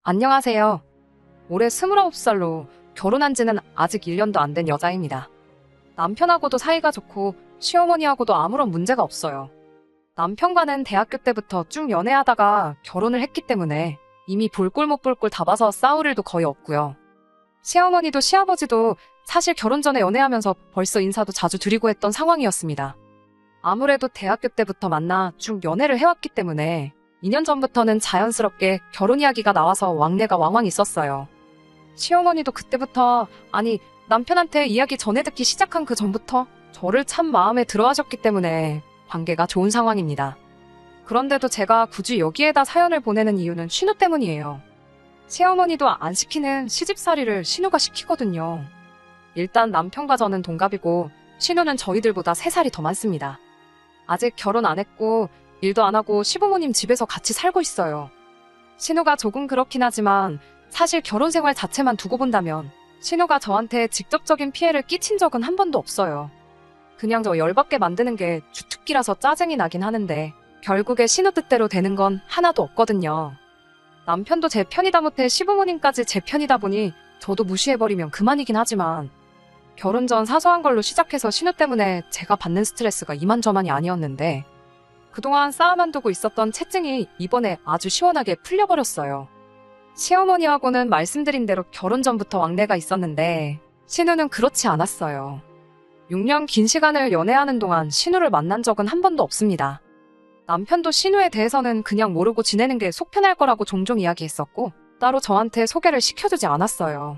안녕하세요. 올해 29살로 결혼한 지는 아직 1년도 안 된 여자입니다. 남편하고도 사이가 좋고 시어머니하고도 아무런 문제가 없어요. 남편과는 대학교 때부터 쭉 연애하다가 결혼을 했기 때문에 이미 볼 꼴 못 볼 꼴 다 봐서 싸울 일도 거의 없고요. 시어머니도 시아버지도 사실 결혼 전에 연애하면서 벌써 인사도 자주 드리고 했던 상황이었습니다. 아무래도 대학교 때부터 만나 쭉 연애를 해왔기 때문에 2년 전부터는 자연스럽게 결혼 이야기가 나와서 왕래가 왕왕 있었어요. 시어머니도 그때부터, 아니 남편한테 이야기 전해 듣기 시작한 그 전부터 저를 참 마음에 들어 하셨기 때문에 관계가 좋은 상황입니다. 그런데도 제가 굳이 여기에다 사연을 보내는 이유는 신우 때문이에요. 시어머니도 안 시키는 시집살이를 신우가 시키거든요. 일단 남편과 저는 동갑이고 신우는 저희들보다 3살이 더 많습니다. 아직 결혼 안 했고 일도 안 하고 시부모님 집에서 같이 살고 있어요. 신우가 조금 그렇긴 하지만 사실 결혼 생활 자체만 두고 본다면 신우가 저한테 직접적인 피해를 끼친 적은 한 번도 없어요. 그냥 저 열받게 만드는 게 주특기라서 짜증이 나긴 하는데 결국에 신우 뜻대로 되는 건 하나도 없거든요. 남편도 제 편이다 못해 시부모님까지 제 편이다 보니 저도 무시해버리면 그만이긴 하지만 결혼 전 사소한 걸로 시작해서 신우 때문에 제가 받는 스트레스가 이만저만이 아니었는데 그동안 쌓아만 두고 있었던 채증이 이번에 아주 시원하게 풀려버렸어요. 시어머니하고는 말씀드린 대로 결혼 전부터 왕래가 있었는데 신우는 그렇지 않았어요. 6년 긴 시간을 연애하는 동안 신우를 만난 적은 한 번도 없습니다. 남편도 신우에 대해서는 그냥 모르고 지내는 게 속 편할 거라고 종종 이야기했었고 따로 저한테 소개를 시켜주지 않았어요.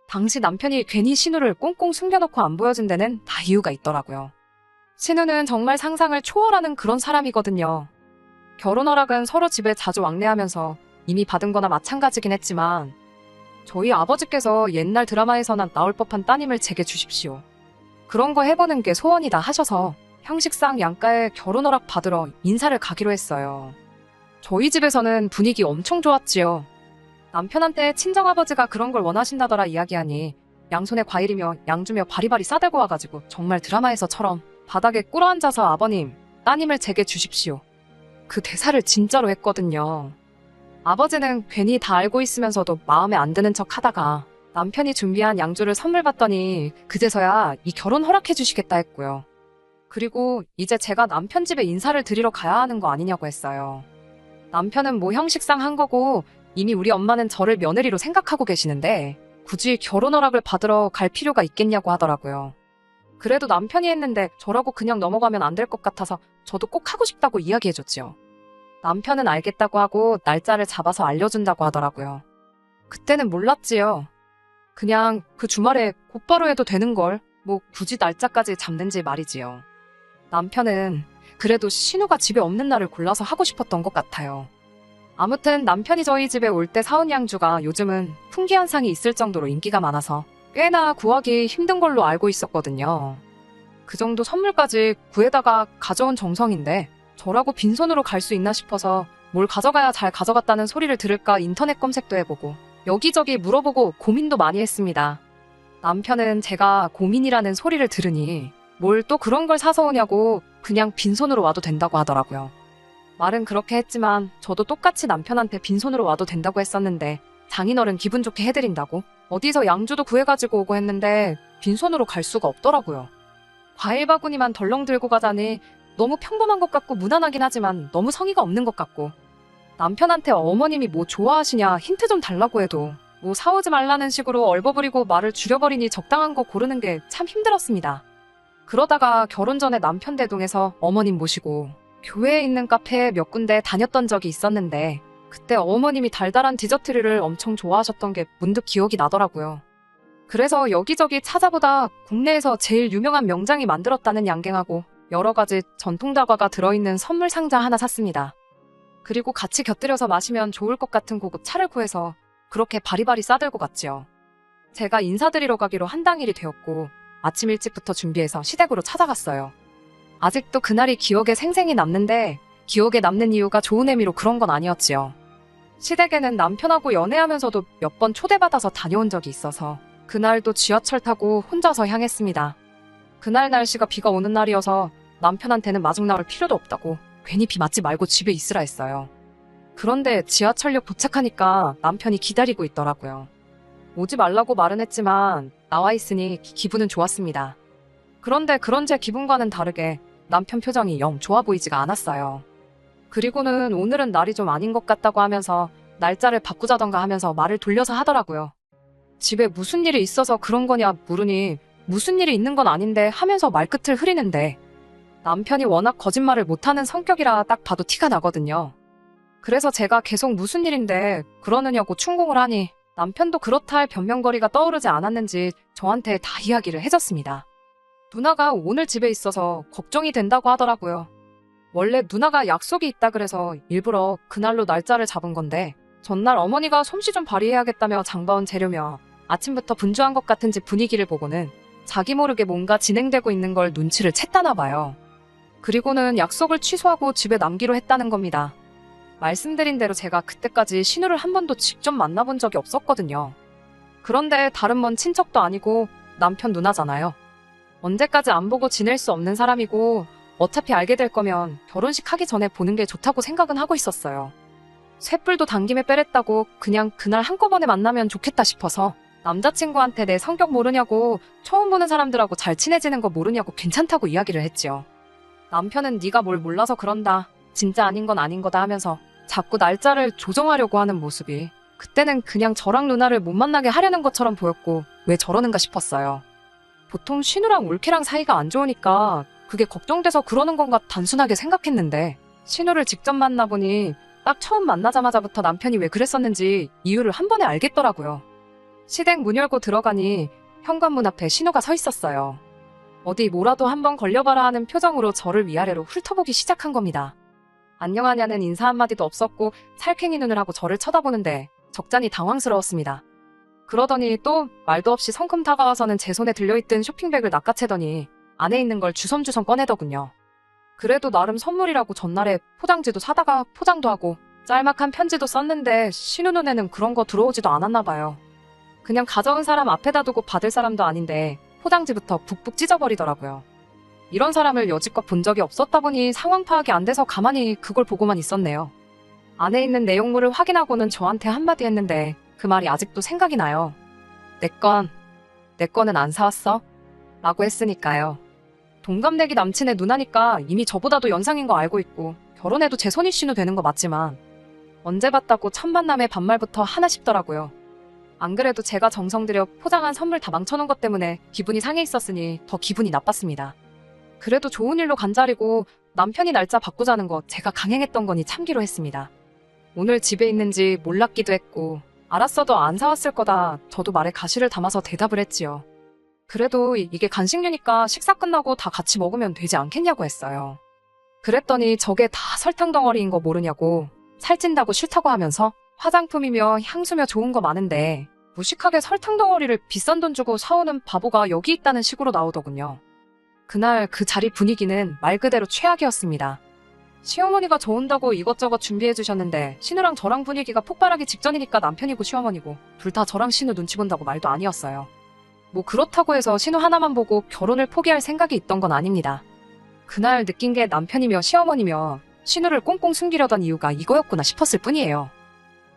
당시 남편이 괜히 신우를 꽁꽁 숨겨놓고 안 보여준 데는 다 이유가 있더라고요. 신우는 정말 상상을 초월하는 그런 사람이거든요. 결혼 허락은 서로 집에 자주 왕래하면서 이미 받은 거나 마찬가지긴 했지만 저희 아버지께서 옛날 드라마에서나 나올 법한 따님을 제게 주십시오. 그런 거 해보는 게 소원이다 하셔서 형식상 양가에 결혼 허락 받으러 인사를 가기로 했어요. 저희 집에서는 분위기 엄청 좋았지요. 남편한테 친정아버지가 그런 걸 원하신다더라 이야기하니 양손에 과일이며 양주며 바리바리 싸들고 와가지고 정말 드라마에서처럼 바닥에 꿇어앉아서 아버님, 따님을 제게 주십시오. 그 대사를 진짜로 했거든요. 아버지는 괜히 다 알고 있으면서도 마음에 안 드는 척 하다가 남편이 준비한 양주를 선물 받더니 그제서야 이 결혼 허락해 주시겠다 했고요. 그리고 이제 제가 남편 집에 인사를 드리러 가야 하는 거 아니냐고 했어요. 남편은 뭐 형식상 한 거고 이미 우리 엄마는 저를 며느리로 생각하고 계시는데 굳이 결혼 허락을 받으러 갈 필요가 있겠냐고 하더라고요. 그래도 남편이 했는데 저라고 그냥 넘어가면 안 될 것 같아서 저도 꼭 하고 싶다고 이야기해줬지요. 남편은 알겠다고 하고 날짜를 잡아서 알려준다고 하더라고요. 그때는 몰랐지요. 그냥 그 주말에 곧바로 해도 되는 걸 뭐 굳이 날짜까지 잡는지 말이지요. 남편은 그래도 신우가 집에 없는 날을 골라서 하고 싶었던 것 같아요. 아무튼 남편이 저희 집에 올 때 사온 양주가 요즘은 풍기현상이 있을 정도로 인기가 많아서 꽤나 구하기 힘든 걸로 알고 있었거든요. 그 정도 선물까지 구해다가 가져온 정성인데 저라고 빈손으로 갈 수 있나 싶어서 뭘 가져가야 잘 가져갔다는 소리를 들을까 인터넷 검색도 해보고 여기저기 물어보고 고민도 많이 했습니다. 남편은 제가 고민이라는 소리를 들으니 뭘 또 그런 걸 사서 오냐고 그냥 빈손으로 와도 된다고 하더라고요. 말은 그렇게 했지만 저도 똑같이 남편한테 빈손으로 와도 된다고 했었는데 장인어른 기분 좋게 해드린다고 어디서 양주도 구해가지고 오고 했는데 빈손으로 갈 수가 없더라고요. 과일 바구니만 덜렁 들고 가자니 너무 평범한 것 같고 무난하긴 하지만 너무 성의가 없는 것 같고 남편한테 어머님이 뭐 좋아하시냐 힌트 좀 달라고 해도 뭐 사오지 말라는 식으로 얼버무리고 말을 줄여버리니 적당한 거 고르는 게 참 힘들었습니다. 그러다가 결혼 전에 남편 대동해서 어머님 모시고 교회에 있는 카페에 몇 군데 다녔던 적이 있었는데 그때 어머님이 달달한 디저트류를 엄청 좋아하셨던 게 문득 기억이 나더라고요. 그래서 여기저기 찾아보다 국내에서 제일 유명한 명장이 만들었다는 양갱하고 여러 가지 전통 다과가 들어있는 선물 상자 하나 샀습니다. 그리고 같이 곁들여서 마시면 좋을 것 같은 고급 차를 구해서 그렇게 바리바리 싸들고 갔지요. 제가 인사드리러 가기로 한 당일이 되었고 아침 일찍부터 준비해서 시댁으로 찾아갔어요. 아직도 그날이 기억에 생생히 남는데 기억에 남는 이유가 좋은 의미로 그런 건 아니었지요. 시댁에는 남편하고 연애하면서도 몇 번 초대받아서 다녀온 적이 있어서 그날도 지하철 타고 혼자서 향했습니다. 그날 날씨가 비가 오는 날이어서 남편한테는 마중 나올 필요도 없다고 괜히 비 맞지 말고 집에 있으라 했어요. 그런데 지하철역 도착하니까 남편이 기다리고 있더라고요. 오지 말라고 말은 했지만 나와 있으니 기분은 좋았습니다. 그런데 그런 제 기분과는 다르게 남편 표정이 영 좋아 보이지가 않았어요. 그리고는 오늘은 날이 좀 아닌 것 같다고 하면서 날짜를 바꾸자던가 하면서 말을 돌려서 하더라고요. 집에 무슨 일이 있어서 그런 거냐 물으니 무슨 일이 있는 건 아닌데 하면서 말끝을 흐리는데 남편이 워낙 거짓말을 못하는 성격이라 딱 봐도 티가 나거든요. 그래서 제가 계속 무슨 일인데 그러느냐고 충고를 하니 남편도 그렇다 할 변명거리가 떠오르지 않았는지 저한테 다 이야기를 해줬습니다. 누나가 오늘 집에 있어서 걱정이 된다고 하더라고요. 원래 누나가 약속이 있다 그래서 일부러 그날로 날짜를 잡은 건데 전날 어머니가 솜씨 좀 발휘해야겠다며 장봐온 재료며 아침부터 분주한 것 같은 집 분위기를 보고는 자기 모르게 뭔가 진행되고 있는 걸 눈치를 챘다나 봐요. 그리고는 약속을 취소하고 집에 남기로 했다는 겁니다. 말씀드린 대로 제가 그때까지 신우를 한 번도 직접 만나본 적이 없었거든요. 그런데 다른 먼 친척도 아니고 남편 누나잖아요. 언제까지 안 보고 지낼 수 없는 사람이고 어차피 알게 될 거면 결혼식 하기 전에 보는 게 좋다고 생각은 하고 있었어요. 쇳불도 당김에 빼랬다고 그냥 그날 한꺼번에 만나면 좋겠다 싶어서 남자친구한테 내 성격 모르냐고 처음 보는 사람들하고 잘 친해지는 거 모르냐고 괜찮다고 이야기를 했지요. 남편은 네가 뭘 몰라서 그런다. 진짜 아닌 건 아닌 거다 하면서 자꾸 날짜를 조정하려고 하는 모습이 그때는 그냥 저랑 누나를 못 만나게 하려는 것처럼 보였고 왜 저러는가 싶었어요. 보통 신우랑 올케랑 사이가 안 좋으니까 그게 걱정돼서 그러는 건가 단순하게 생각했는데 신우를 직접 만나보니 딱 처음 만나자마자부터 남편이 왜 그랬었는지 이유를 한 번에 알겠더라고요. 시댁 문 열고 들어가니 현관문 앞에 신우가 서 있었어요. 어디 뭐라도 한번 걸려봐라 하는 표정으로 저를 위아래로 훑어보기 시작한 겁니다. 안녕하냐는 인사 한마디도 없었고 살쾡이 눈을 하고 저를 쳐다보는데 적잖이 당황스러웠습니다. 그러더니 또 말도 없이 성큼 다가와서는 제 손에 들려있던 쇼핑백을 낚아채더니 안에 있는 걸 주섬주섬 꺼내더군요. 그래도 나름 선물이라고 전날에 포장지도 사다가 포장도 하고 짤막한 편지도 썼는데 신우 눈에는 그런 거 들어오지도 않았나 봐요. 그냥 가져온 사람 앞에다 두고 받을 사람도 아닌데 포장지부터 북북 찢어버리더라고요. 이런 사람을 여지껏 본 적이 없었다 보니 상황 파악이 안 돼서 가만히 그걸 보고만 있었네요. 안에 있는 내용물을 확인하고는 저한테 한마디 했는데 그 말이 아직도 생각이 나요. 내 거는 안 사왔어? 라고 했으니까요. 동갑내기 남친의 누나니까 이미 저보다도 연상인 거 알고 있고 결혼해도 제 손이 신우 되는 거 맞지만 언제 봤다고 첫 만남에 반말부터 하나 싶더라고요. 안 그래도 제가 정성 들여 포장한 선물 다 망쳐놓은 것 때문에 기분이 상해 있었으니 더 기분이 나빴습니다. 그래도 좋은 일로 간자리고 남편이 날짜 바꾸자는 거 제가 강행했던 거니 참기로 했습니다. 오늘 집에 있는지 몰랐기도 했고 알았어도 안 사왔을 거다 저도 말에 가시를 담아서 대답을 했지요. 그래도 이게 간식류니까 식사 끝나고 다 같이 먹으면 되지 않겠냐고 했어요. 그랬더니 저게 다 설탕 덩어리인 거 모르냐고 살찐다고 싫다고 하면서 화장품이며 향수며 좋은 거 많은데 무식하게 설탕 덩어리를 비싼 돈 주고 사오는 바보가 여기 있다는 식으로 나오더군요. 그날 그 자리 분위기는 말 그대로 최악이었습니다. 시어머니가 저 온다고 이것저것 준비해 주셨는데 신우랑 저랑 분위기가 폭발하기 직전이니까 남편이고 시어머니고 둘 다 저랑 신우 눈치 본다고 말도 아니었어요. 뭐 그렇다고 해서 신우 하나만 보고 결혼을 포기할 생각이 있던 건 아닙니다. 그날 느낀 게 남편이며 시어머니며 신우를 꽁꽁 숨기려던 이유가 이거였구나 싶었을 뿐이에요.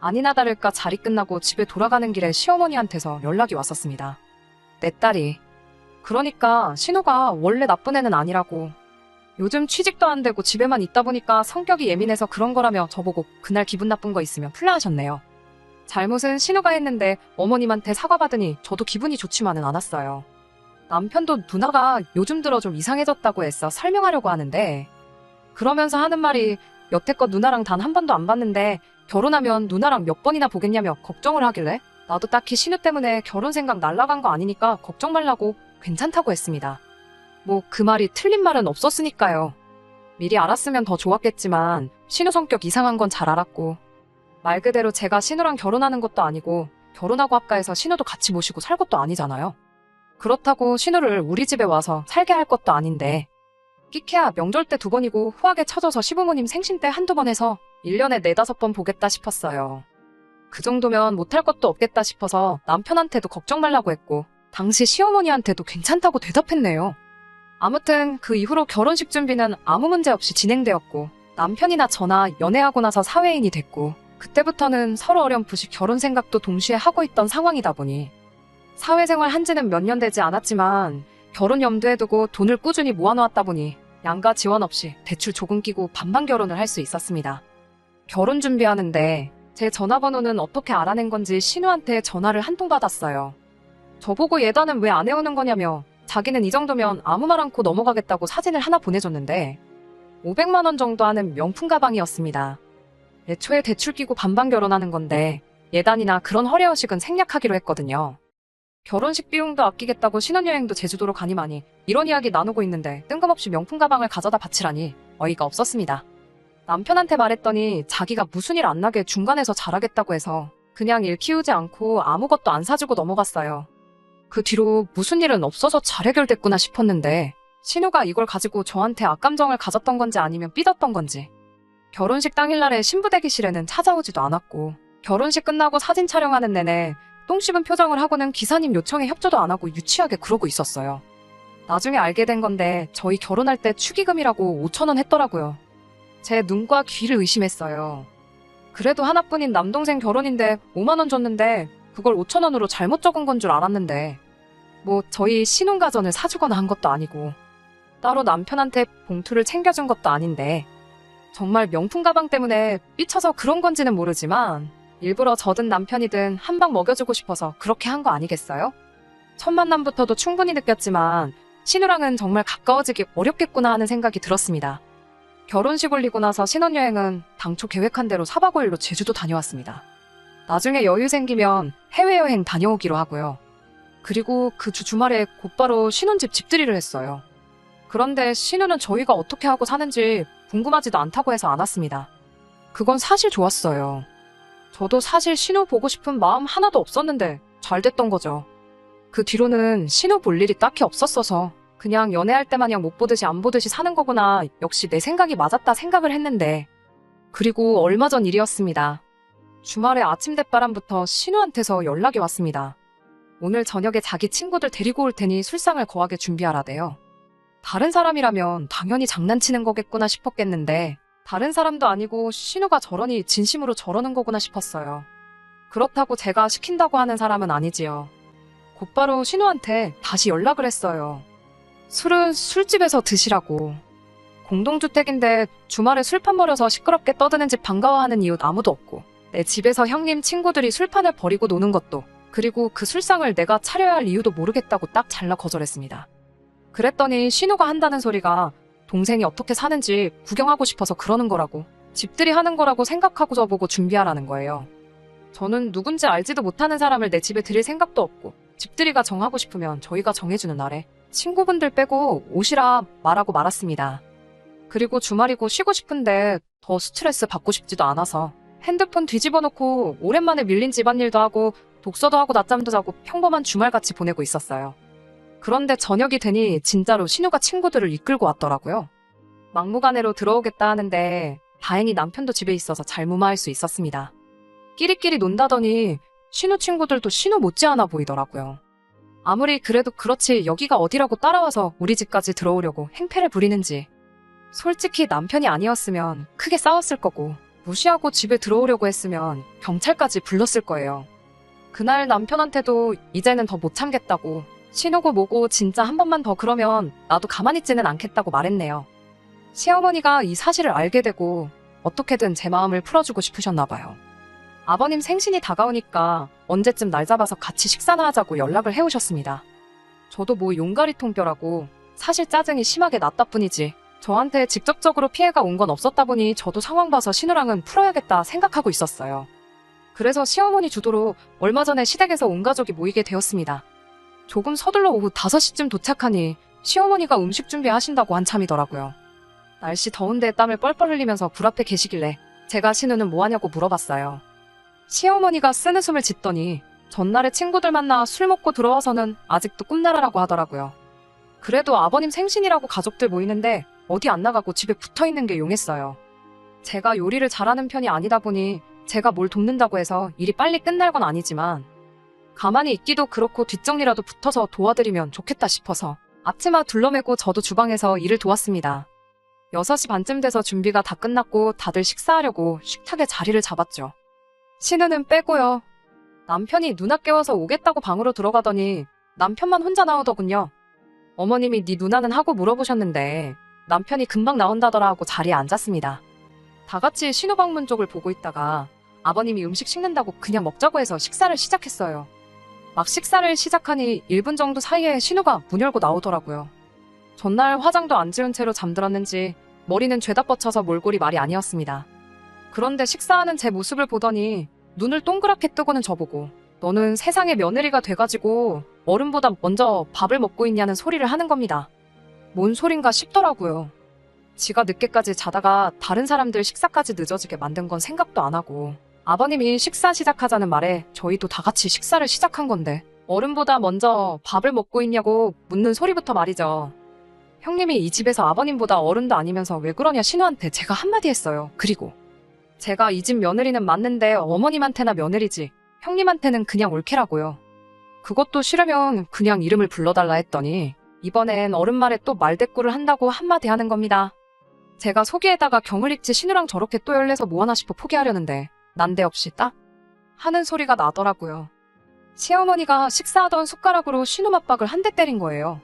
아니나 다를까 자리 끝나고 집에 돌아가는 길에 시어머니한테서 연락이 왔었습니다. 내 딸이. 그러니까 신우가 원래 나쁜 애는 아니라고. 요즘 취직도 안 되고 집에만 있다 보니까 성격이 예민해서 그런 거라며 저보고 그날 기분 나쁜 거 있으면 풀라 하셨네요. 잘못은 신우가 했는데 어머님한테 사과받으니 저도 기분이 좋지만은 않았어요. 남편도 누나가 요즘 들어 좀 이상해졌다고 했어 설명하려고 하는데 그러면서 하는 말이 여태껏 누나랑 단 한 번도 안 봤는데 결혼하면 누나랑 몇 번이나 보겠냐며 걱정을 하길래 나도 딱히 신우 때문에 결혼 생각 날라간 거 아니니까 걱정 말라고 괜찮다고 했습니다. 뭐 그 말이 틀린 말은 없었으니까요. 미리 알았으면 더 좋았겠지만 신우 성격 이상한 건 잘 알았고 말 그대로 제가 신우랑 결혼하는 것도 아니고 결혼하고 합가해서 신우도 같이 모시고 살 것도 아니잖아요. 그렇다고 신우를 우리 집에 와서 살게 할 것도 아닌데 끼케야 명절 때 2번이고 후하게 쳐져서 시부모님 생신 때 한두 번 해서 1년에 4-5번 보겠다 싶었어요. 그 정도면 못할 것도 없겠다 싶어서 남편한테도 걱정 말라고 했고 당시 시어머니한테도 괜찮다고 대답했네요. 아무튼 그 이후로 결혼식 준비는 아무 문제 없이 진행되었고 남편이나 저나 연애하고 나서 사회인이 됐고 그때부터는 서로 어렴풋이 결혼 생각도 동시에 하고 있던 상황이다 보니 사회생활 한 지는 몇 년 되지 않았지만 결혼 염두에 두고 돈을 꾸준히 모아놓았다 보니 양가 지원 없이 대출 조금 끼고 반반 결혼을 할 수 있었습니다. 결혼 준비하는데 제 전화번호는 어떻게 알아낸 건지 신우한테 전화를 한 통 받았어요. 저보고 예단은 왜 안 해오는 거냐며 자기는 이 정도면 아무 말 않고 넘어가겠다고 사진을 하나 보내줬는데 500만 원 정도 하는 명품 가방이었습니다. 애초에 대출 끼고 반반 결혼하는 건데 예단이나 그런 허례허식은 생략하기로 했거든요. 결혼식 비용도 아끼겠다고 신혼여행도 제주도로 가니 마니 이런 이야기 나누고 있는데 뜬금없이 명품 가방을 가져다 바치라니 어이가 없었습니다. 남편한테 말했더니 자기가 무슨 일 안 나게 중간에서 잘하겠다고 해서 그냥 일 키우지 않고 아무것도 안 사주고 넘어갔어요. 그 뒤로 무슨 일은 없어서 잘 해결됐구나 싶었는데 신우가 이걸 가지고 저한테 악감정을 가졌던 건지 아니면 삐졌던 건지 결혼식 당일날에 신부 대기실에는 찾아오지도 않았고 결혼식 끝나고 사진 촬영하는 내내 똥 씹은 표정을 하고는 기사님 요청에 협조도 안 하고 유치하게 그러고 있었어요. 나중에 알게 된 건데 저희 결혼할 때 축의금이라고 5,000원 했더라고요. 제 눈과 귀를 의심했어요. 그래도 하나뿐인 남동생 결혼인데 5만 원 줬는데 그걸 5,000원으로 잘못 적은 건 줄 알았는데 뭐 저희 신혼가전을 사주거나 한 것도 아니고 따로 남편한테 봉투를 챙겨준 것도 아닌데 정말 명품 가방 때문에 삐쳐서 그런 건지는 모르지만 일부러 저든 남편이든 한 방 먹여주고 싶어서 그렇게 한 거 아니겠어요? 첫 만남부터도 충분히 느꼈지만 신우랑은 정말 가까워지기 어렵겠구나 하는 생각이 들었습니다. 결혼식 올리고 나서 신혼여행은 당초 계획한 대로 4박 5일로 제주도 다녀왔습니다. 나중에 여유 생기면 해외여행 다녀오기로 하고요. 그리고 그 주말에 곧바로 신혼집 집들이를 했어요. 그런데 신우는 저희가 어떻게 하고 사는지 궁금하지도 않다고 해서 안 왔습니다. 그건 사실 좋았어요. 저도 사실 신우 보고 싶은 마음 하나도 없었는데 잘 됐던 거죠. 그 뒤로는 신우 볼 일이 딱히 없었어서 그냥 연애할 때 마냥 못 보듯이 안 보듯이 사는 거구나 역시 내 생각이 맞았다 생각을 했는데 그리고 얼마 전 일이었습니다. 주말에 아침 대바람부터 신우한테서 연락이 왔습니다. 오늘 저녁에 자기 친구들 데리고 올 테니 술상을 거하게 준비하라대요. 다른 사람이라면 당연히 장난치는 거겠구나 싶었겠는데 다른 사람도 아니고 신우가 저러니 진심으로 저러는 거구나 싶었어요. 그렇다고 제가 시킨다고 하는 사람은 아니지요. 곧바로 신우한테 다시 연락을 했어요. 술은 술집에서 드시라고. 공동주택인데 주말에 술판 벌여서 시끄럽게 떠드는 집 반가워하는 이웃 아무도 없고 내 집에서 형님 친구들이 술판을 버리고 노는 것도 그리고 그 술상을 내가 차려야 할 이유도 모르겠다고 딱 잘라 거절했습니다. 그랬더니 신우가 한다는 소리가 동생이 어떻게 사는지 구경하고 싶어서 그러는 거라고 집들이 하는 거라고 생각하고 저보고 준비하라는 거예요. 저는 누군지 알지도 못하는 사람을 내 집에 들일 생각도 없고 집들이가 정하고 싶으면 저희가 정해주는 날에 친구분들 빼고 오시라 말하고 말았습니다. 그리고 주말이고 쉬고 싶은데 더 스트레스 받고 싶지도 않아서 핸드폰 뒤집어 놓고 오랜만에 밀린 집안일도 하고 독서도 하고 낮잠도 자고 평범한 주말같이 보내고 있었어요. 그런데 저녁이 되니 진짜로 신우가 친구들을 이끌고 왔더라고요. 막무가내로 들어오겠다 하는데 다행히 남편도 집에 있어서 잘 무마할 수 있었습니다. 끼리끼리 논다더니 신우 친구들도 신우 못지않아 보이더라고요. 아무리 그래도 그렇지 여기가 어디라고 따라와서 우리 집까지 들어오려고 행패를 부리는지. 솔직히 남편이 아니었으면 크게 싸웠을 거고 무시하고 집에 들어오려고 했으면 경찰까지 불렀을 거예요. 그날 남편한테도 이제는 더 못 참겠다고 신우고 뭐고 진짜 한 번만 더 그러면 나도 가만히 있지는 않겠다고 말했네요. 시어머니가 이 사실을 알게 되고 어떻게든 제 마음을 풀어주고 싶으셨나 봐요. 아버님 생신이 다가오니까 언제쯤 날 잡아서 같이 식사나 하자고 연락을 해오셨습니다. 저도 뭐 용가리통뼈라고 사실 짜증이 심하게 났다 뿐이지 저한테 직접적으로 피해가 온 건 없었다 보니 저도 상황 봐서 신우랑은 풀어야겠다 생각하고 있었어요. 그래서 시어머니 주도로 얼마 전에 시댁에서 온 가족이 모이게 되었습니다. 조금 서둘러 오후 5시쯤 도착하니 시어머니가 음식 준비하신다고 한참이더라고요. 날씨 더운데 땀을 뻘뻘 흘리면서 불 앞에 계시길래 제가 신우는 뭐하냐고 물어봤어요. 시어머니가 쓰는 숨을 짓더니 전날에 친구들 만나 술 먹고 들어와서는 아직도 꿈나라라고 하더라고요. 그래도 아버님 생신이라고 가족들 모이는데 어디 안 나가고 집에 붙어있는 게 용했어요. 제가 요리를 잘하는 편이 아니다 보니 제가 뭘 돕는다고 해서 일이 빨리 끝날 건 아니지만 가만히 있기도 그렇고 뒷정리라도 붙어서 도와드리면 좋겠다 싶어서 앞치마 둘러매고 저도 주방에서 일을 도왔습니다. 6시 반쯤 돼서 준비가 다 끝났고 다들 식사하려고 식탁에 자리를 잡았죠. 신우는 빼고요. 남편이 누나 깨워서 오겠다고 방으로 들어가더니 남편만 혼자 나오더군요. 어머님이 네 누나는 하고 물어보셨는데 남편이 금방 나온다더라 하고 자리에 앉았습니다. 다 같이 신우 방문 쪽을 보고 있다가 아버님이 음식 식는다고 그냥 먹자고 해서 식사를 시작했어요. 막 식사를 시작하니 1분 정도 사이에 신우가 문 열고 나오더라고요. 전날 화장도 안 지운 채로 잠들었는지 머리는 죄다 뻗쳐서 몰골이 말이 아니었습니다. 그런데 식사하는 제 모습을 보더니 눈을 동그랗게 뜨고는 저보고 너는 세상의 며느리가 돼가지고 어른보다 먼저 밥을 먹고 있냐는 소리를 하는 겁니다. 뭔 소린가 싶더라고요. 지가 늦게까지 자다가 다른 사람들 식사까지 늦어지게 만든 건 생각도 안 하고 아버님이 식사 시작하자는 말에 저희도 다 같이 식사를 시작한 건데 어른보다 먼저 밥을 먹고 있냐고 묻는 소리부터 말이죠. 형님이 이 집에서 아버님보다 어른도 아니면서 왜 그러냐 신우한테 제가 한마디 했어요. 그리고 제가 이 집 며느리는 맞는데 어머님한테나 며느리지 형님한테는 그냥 올케라고요. 그것도 싫으면 그냥 이름을 불러달라 했더니 이번엔 어른 말에 또 말대꾸를 한다고 한마디 하는 겁니다. 제가 속이에다가 경을 읽지 신우랑 저렇게 또 열내서 뭐하나 싶어 포기하려는데 난데없이 딱 하는 소리가 나더라고요. 시어머니가 식사하던 숟가락으로 신우 맞박을 한 대 때린 거예요.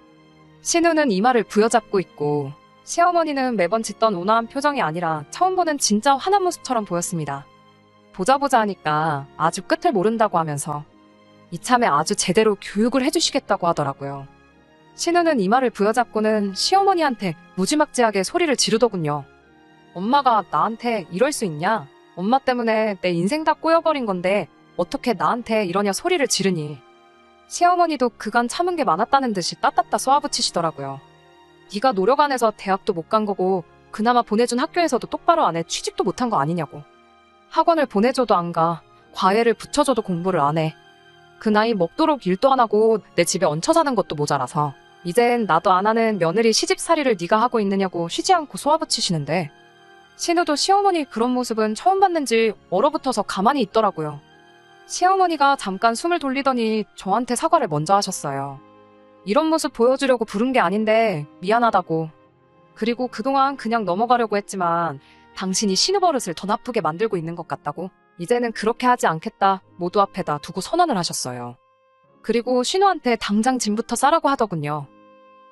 신우는 이마를 부여잡고 있고 시어머니는 매번 짓던 온화한 표정이 아니라 처음 보는 진짜 화난 모습처럼 보였습니다. 보자 하니까 아주 끝을 모른다고 하면서 이참에 아주 제대로 교육을 해주시겠다고 하더라고요. 신우는 이마를 부여잡고는 시어머니한테 무지막지하게 소리를 지르더군요. 엄마가 나한테 이럴 수 있냐? 엄마 때문에 내 인생 다 꼬여버린 건데 어떻게 나한테 이러냐 소리를 지르니. 시어머니도 그간 참은 게 많았다는 듯이 따따따 쏘아붙이시더라고요. 네가 노력 안 해서 대학도 못 간 거고 그나마 보내준 학교에서도 똑바로 안 해 취직도 못한 거 아니냐고. 학원을 보내줘도 안 가. 과외를 붙여줘도 공부를 안 해. 그 나이 먹도록 일도 안 하고 내 집에 얹혀 사는 것도 모자라서 이젠 나도 안 하는 며느리 시집살이를 네가 하고 있느냐고 쉬지 않고 쏘아붙이시는데 신우도 시어머니 그런 모습은 처음 봤는지 얼어붙어서 가만히 있더라고요. 시어머니가 잠깐 숨을 돌리더니 저한테 사과를 먼저 하셨어요. 이런 모습 보여주려고 부른 게 아닌데 미안하다고. 그리고 그동안 그냥 넘어가려고 했지만 당신이 신우 버릇을 더 나쁘게 만들고 있는 것 같다고. 이제는 그렇게 하지 않겠다 모두 앞에다 두고 선언을 하셨어요. 그리고 신우한테 당장 짐부터 싸라고 하더군요.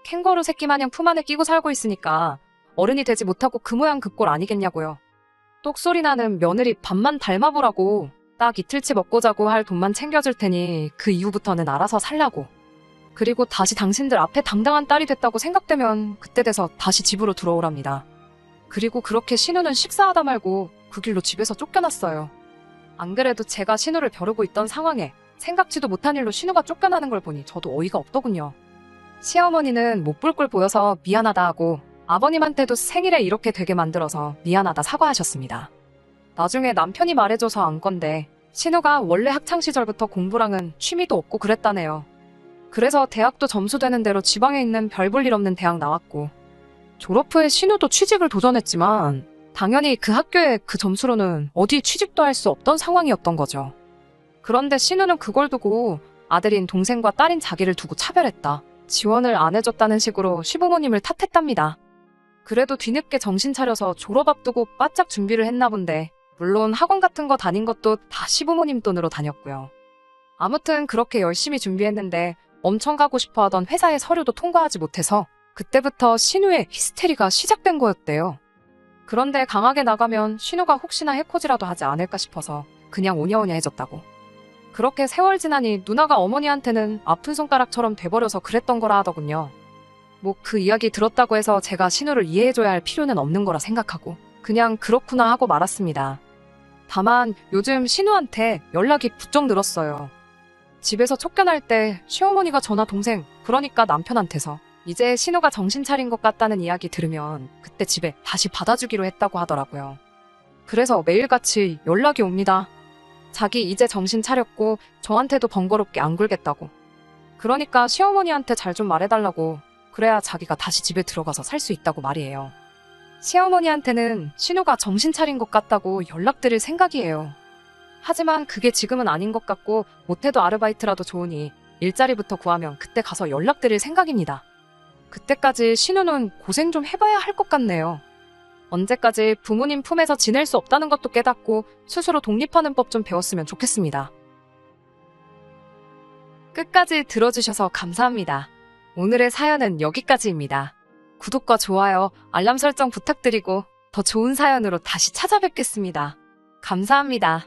캥거루 새끼 마냥 품 안에 끼고 살고 있으니까 어른이 되지 못하고 그 모양 그 꼴 아니겠냐고요. 똑소리 나는 며느리 밥만 닮아보라고. 딱 이틀치 먹고 자고 할 돈만 챙겨줄 테니 그 이후부터는 알아서 살라고. 그리고 다시 당신들 앞에 당당한 딸이 됐다고 생각되면 그때 돼서 다시 집으로 들어오랍니다. 그리고 그렇게 신우는 식사하다 말고 그 길로 집에서 쫓겨났어요. 안 그래도 제가 신우를 벼르고 있던 상황에 생각지도 못한 일로 신우가 쫓겨나는 걸 보니 저도 어이가 없더군요. 시어머니는 못 볼 걸 보여서 미안하다 하고 아버님한테도 생일에 이렇게 되게 만들어서 미안하다 사과하셨습니다. 나중에 남편이 말해줘서 안 건데 신우가 원래 학창시절부터 공부랑은 취미도 없고 그랬다네요. 그래서 대학도 점수 되는 대로 지방에 있는 별 볼 일 없는 대학 나왔고 졸업 후에 신우도 취직을 도전했지만 당연히 그 학교에 그 점수로는 어디 취직도 할 수 없던 상황이었던 거죠. 그런데 신우는 그걸 두고 아들인 동생과 딸인 자기를 두고 차별했다. 지원을 안 해줬다는 식으로 시부모님을 탓했답니다. 그래도 뒤늦게 정신 차려서 졸업 앞두고 바짝 준비를 했나 본데 물론 학원 같은 거 다닌 것도 다 시부모님 돈으로 다녔고요. 아무튼 그렇게 열심히 준비했는데 엄청 가고 싶어 하던 회사의 서류도 통과하지 못해서 그때부터 신우의 히스테리가 시작된 거였대요. 그런데 강하게 나가면 신우가 혹시나 해코지라도 하지 않을까 싶어서 그냥 오냐오냐해졌다고. 그렇게 세월 지나니 누나가 어머니한테는 아픈 손가락처럼 돼버려서 그랬던 거라 하더군요. 뭐 그 이야기 들었다고 해서 제가 신우를 이해해줘야 할 필요는 없는 거라 생각하고 그냥 그렇구나 하고 말았습니다. 다만 요즘 신우한테 연락이 부쩍 늘었어요. 집에서 쫓겨날 때 시어머니가 저나 동생, 그러니까 남편한테서 이제 신우가 정신 차린 것 같다는 이야기 들으면 그때 집에 다시 받아주기로 했다고 하더라고요. 그래서 매일같이 연락이 옵니다. 자기 이제 정신 차렸고 저한테도 번거롭게 안 굴겠다고. 그러니까 시어머니한테 잘 좀 말해달라고. 그래야 자기가 다시 집에 들어가서 살 수 있다고 말이에요. 시어머니한테는 신우가 정신 차린 것 같다고 연락드릴 생각이에요. 하지만 그게 지금은 아닌 것 같고 못해도 아르바이트라도 좋으니 일자리부터 구하면 그때 가서 연락드릴 생각입니다. 그때까지 신우는 고생 좀 해봐야 할 것 같네요. 언제까지 부모님 품에서 지낼 수 없다는 것도 깨닫고 스스로 독립하는 법 좀 배웠으면 좋겠습니다. 끝까지 들어주셔서 감사합니다. 오늘의 사연은 여기까지입니다. 구독과 좋아요, 알람 설정 부탁드리고 더 좋은 사연으로 다시 찾아뵙겠습니다. 감사합니다.